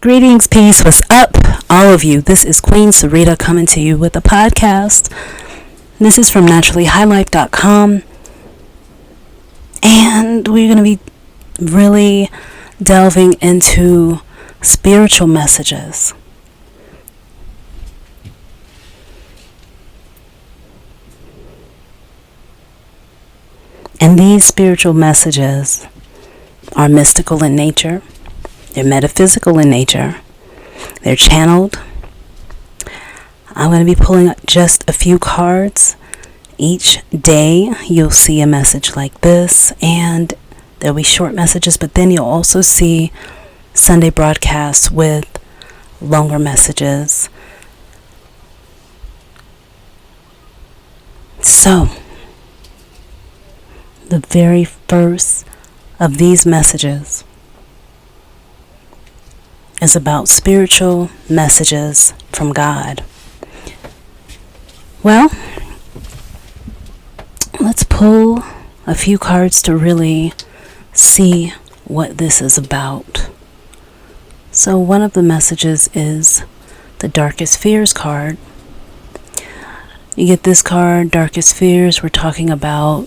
Greetings, peace, what's up, all of you? This is Queen Sarita coming to you with a podcast. This is from naturallyhighlife.com, and we're going to be really delving into spiritual messages. And these spiritual messages are mystical in nature. They're metaphysical in nature. They're channeled. I'm going to be pulling just a few cards. Each day you'll see a message like this, and there'll be short messages, but then you'll also see Sunday broadcasts with longer messages. So, the very first of these messages is about spiritual messages from God. Well, let's pull a few cards to really see what this is about. So one of the messages is the Darkest Fears card. You get this card, Darkest Fears. We're talking about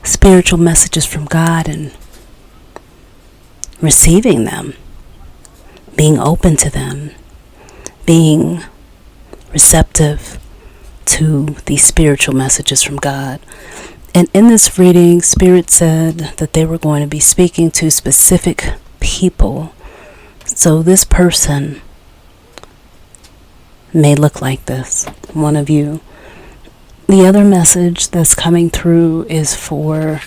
spiritual messages from God and receiving them, being open to them, being receptive to these spiritual messages from God. And in this reading, Spirit said that they were going to be speaking to specific people. So this person may look like this, one of you. The other message that's coming through is for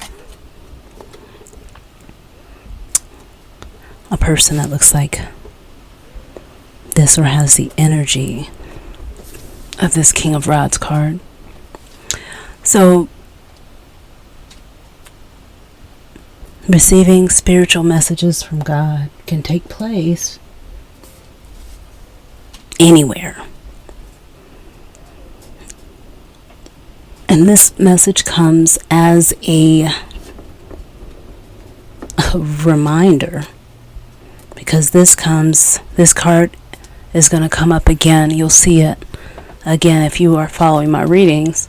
a person that looks like this or has the energy of this King of Rods card. So, receiving spiritual messages from God can take place anywhere. And this message comes as a reminder, because this card is going to come up again. You'll see it again if you are following my readings.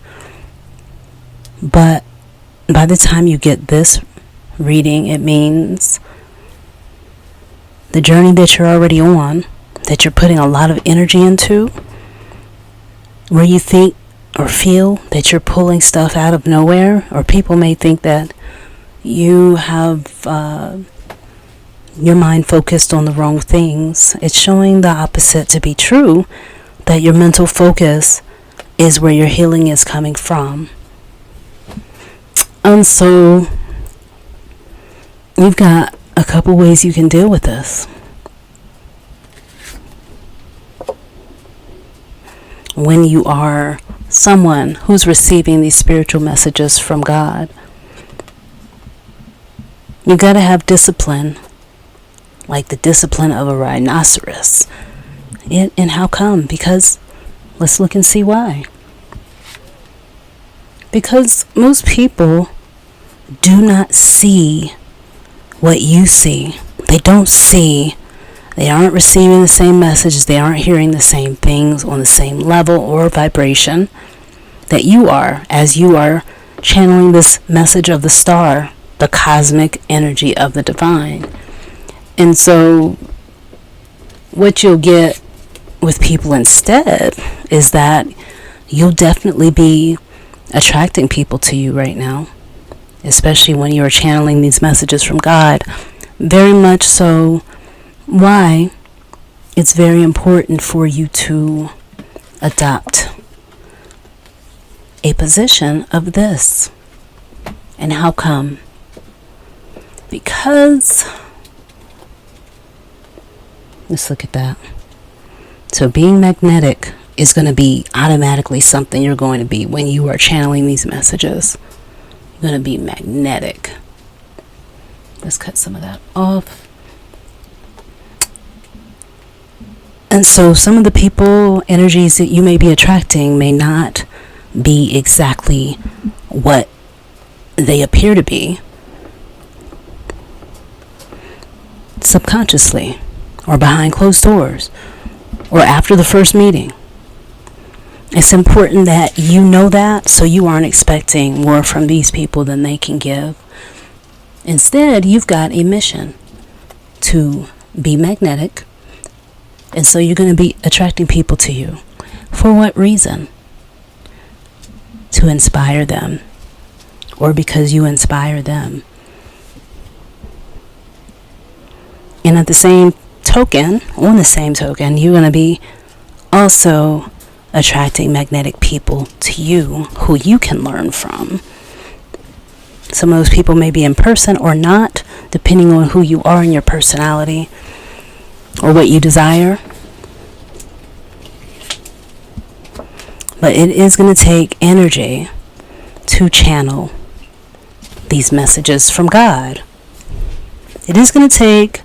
But by the time you get this reading, it means the journey that you're already on, that you're putting a lot of energy into, where you think or feel that you're pulling stuff out of nowhere, or people may think that you have your mind focused on the wrong things. It's showing the opposite to be true, that your mental focus is where your healing is coming from. And so you've got a couple ways you can deal with this. When you are someone who's receiving these spiritual messages from God, you got to have discipline, like the discipline of a rhinoceros. And how come? Because let's look and see why. Because most people do not see what you see. They don't see. They aren't receiving the same messages. They aren't hearing the same things on the same level or vibration that you are, as you are channeling this message of the star, the cosmic energy of the divine. And so what you'll get with people instead is that you'll definitely be attracting people to you right now, especially when you're channeling these messages from God. Very much so. Why? It's very important for you to adopt a position of this. And how come? Because, let's look at that. So being magnetic is going to be automatically something you're going to be when you are channeling these messages. You're going to be magnetic. Let's cut some of that off. And so some of the people, energies that you may be attracting may not be exactly what they appear to be. subconsciously, or behind closed doors, or after the first meeting. It's important that you know that, so you aren't expecting more from these people than they can give. Instead, you've got a mission to be magnetic, and so you're going to be attracting people to you. For what reason? To inspire them, or because you inspire them. And on the same token, you're going to be also attracting magnetic people to you who you can learn from. Some of those people may be in person or not, depending on who you are and your personality or what you desire. But it is going to take energy to channel these messages from God. It is going to take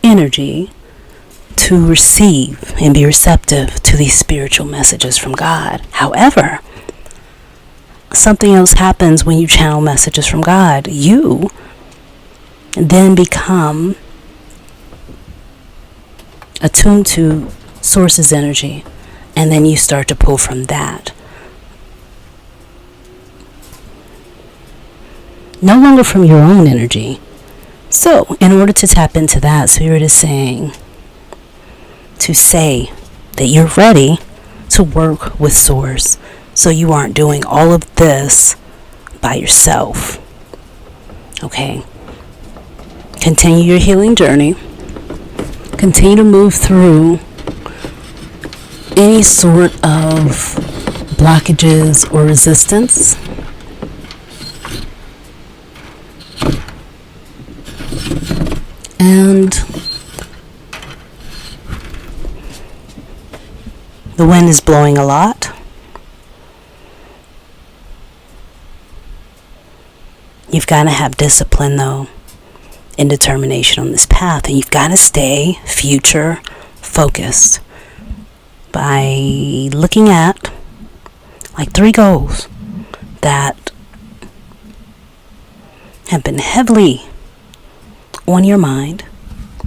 energy to receive and be receptive to these spiritual messages from God. However, something else happens when you channel messages from God. You then become attuned to Source's energy, and then you start to pull from that. No longer from your own energy. So, in order to tap into that, Spirit is saying to say that you're ready to work with Source, so you aren't doing all of this by yourself. Okay? Continue your healing journey. Continue to move through any sort of blockages or resistance. And the wind is blowing a lot. You've got to have discipline, though, and determination on this path. And you've got to stay future focused by looking at like 3 goals that have been heavily on your mind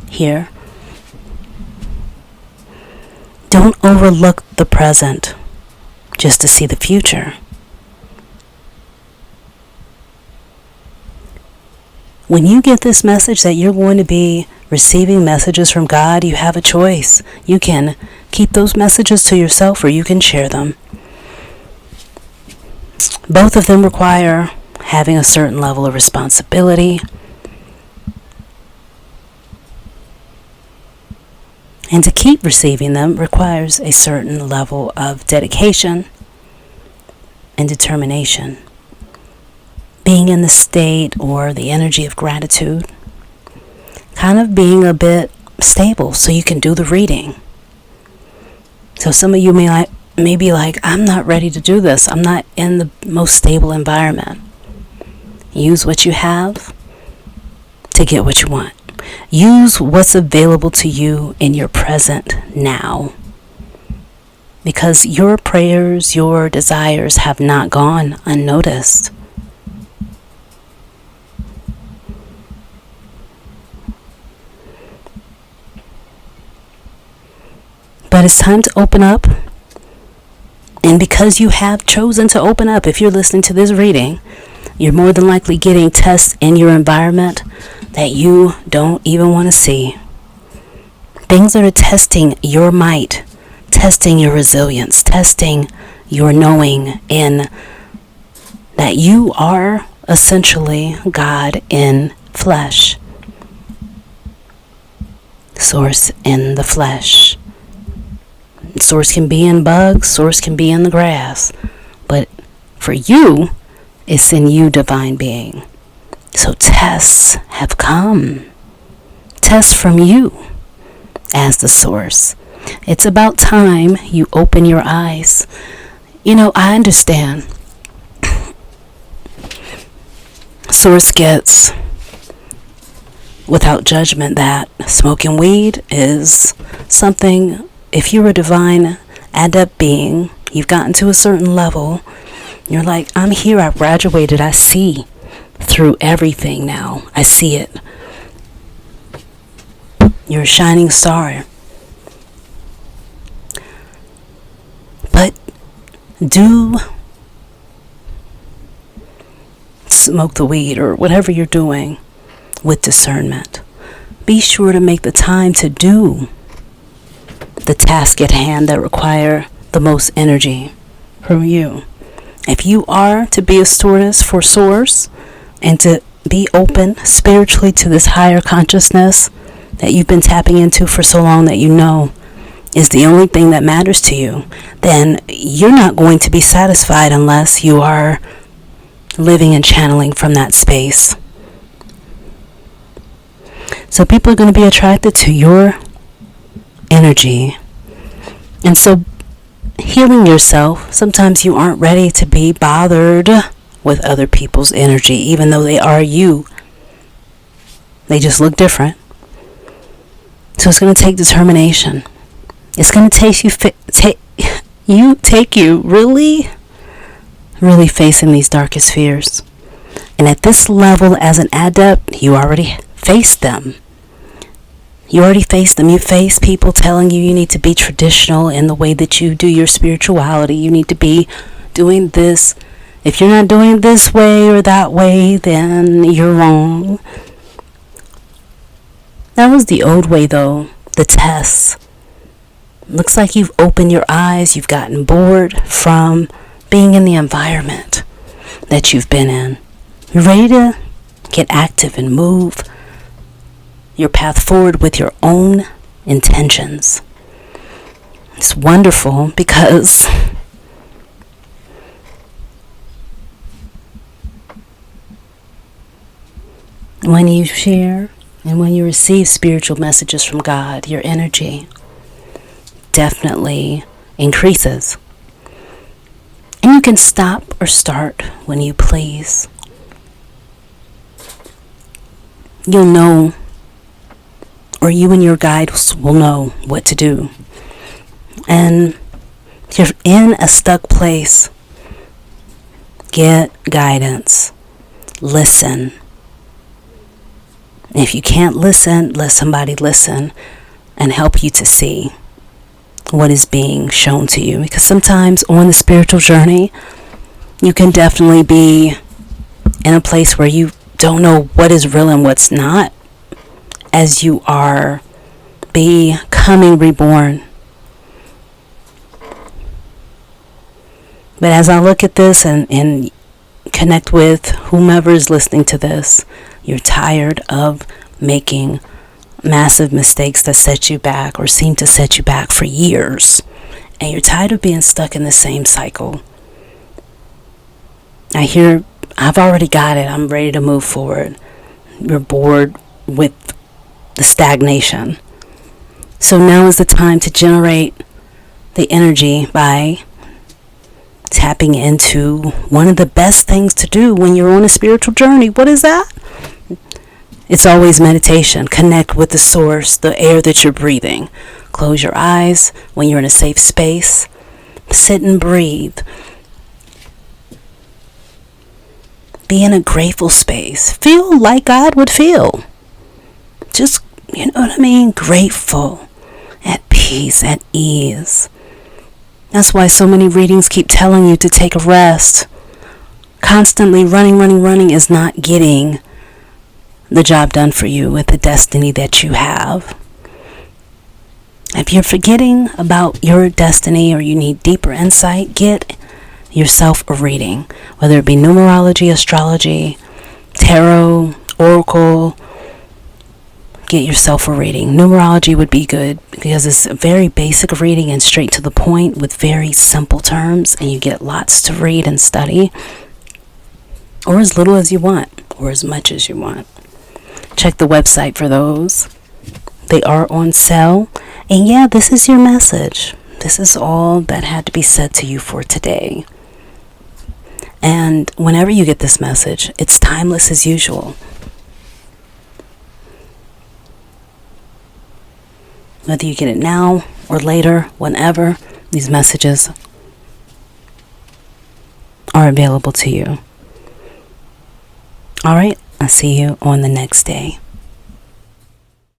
here. Don't overlook the present just to see the future. When you get this message that you're going to be receiving messages from God, you have a choice. You can keep those messages to yourself, or you can share them. Both of them require having a certain level of responsibility. And to keep receiving them requires a certain level of dedication and determination. Being in the state or the energy of gratitude. Kind of being a bit stable so you can do the reading. So some of you may be like, I'm not ready to do this. I'm not in the most stable environment. Use what you have to get what you want. Use what's available to you in your present now. Because your prayers, your desires have not gone unnoticed. But it's time to open up. And because you have chosen to open up, if you're listening to this reading, you're more than likely getting tests in your environment that you don't even want to see. Things that are testing your might, testing your resilience, testing your knowing in that you are essentially God in flesh. Source in the flesh. Source can be in bugs, source can be in the grass. But for you, it's in you, divine being. So tests have come. Tests from you as the source. It's about time you open your eyes. I understand. Source gets, without judgment, that smoking weed is something. If you're a divine adept being, you've gotten to a certain level, you're like, I'm here, I've graduated, I see through everything now. I see it. You're a shining star. But do smoke the weed or whatever you're doing with discernment. Be sure to make the time to do the task at hand that require the most energy from you. If you are to be a stewardess for Source and to be open spiritually to this higher consciousness that you've been tapping into for so long that you know is the only thing that matters to you, then you're not going to be satisfied unless you are living and channeling from that space. So people are going to be attracted to your energy. And so healing yourself, sometimes you aren't ready to be bothered with other people's energy, even though they are you. They just look different. So it's going to take determination. It's going to take you really facing these darkest fears. And at this level, as an adept, you already faced them. You face people telling you need to be traditional in the way that you do your spirituality. You need to be doing this. If you're not doing it this way or that way, then you're wrong. That was the old way, though. The tests. Looks like you've opened your eyes. You've gotten bored from being in the environment that you've been in. You're ready to get active and move your path forward with your own intentions. It's wonderful because when you share and when you receive spiritual messages from God, your energy definitely increases. And you can stop or start when you please. You'll know, or you and your guides will know what to do. And if you're in a stuck place, get guidance. Listen. If you can't listen, let somebody listen and help you to see what is being shown to you. Because sometimes on the spiritual journey, you can definitely be in a place where you don't know what is real and what's not as you are becoming reborn. But as I look at this and connect with whomever is listening to this, you're tired of making massive mistakes that set you back or seem to set you back for years. And you're tired of being stuck in the same cycle. I've already got it. I'm ready to move forward. You're bored with the stagnation. So now is the time to generate the energy by tapping into one of the best things to do when you're on a spiritual journey. What is that? It's always meditation. Connect with the source, the air that you're breathing. Close your eyes when you're in a safe space. Sit and breathe. Be in a grateful space. Feel like God would feel. Just, you know what I mean? Grateful, at peace, at ease. That's why so many readings keep telling you to take a rest. Constantly running is not getting the job done for you with the destiny that you have. If you're forgetting about your destiny or you need deeper insight, get yourself a reading, whether it be numerology, astrology, tarot, oracle. Get yourself a reading. Numerology would be good because it's a very basic reading and straight to the point with very simple terms, and you get lots to read and study, or as little as you want or as much as you want. Check the website for those. They are on sale. And yeah, this is your message. This is all that had to be said to you for today. And whenever you get this message, it's timeless as usual. Whether you get it now or later, whenever, these messages are available to you. All right, I'll see you on the next day.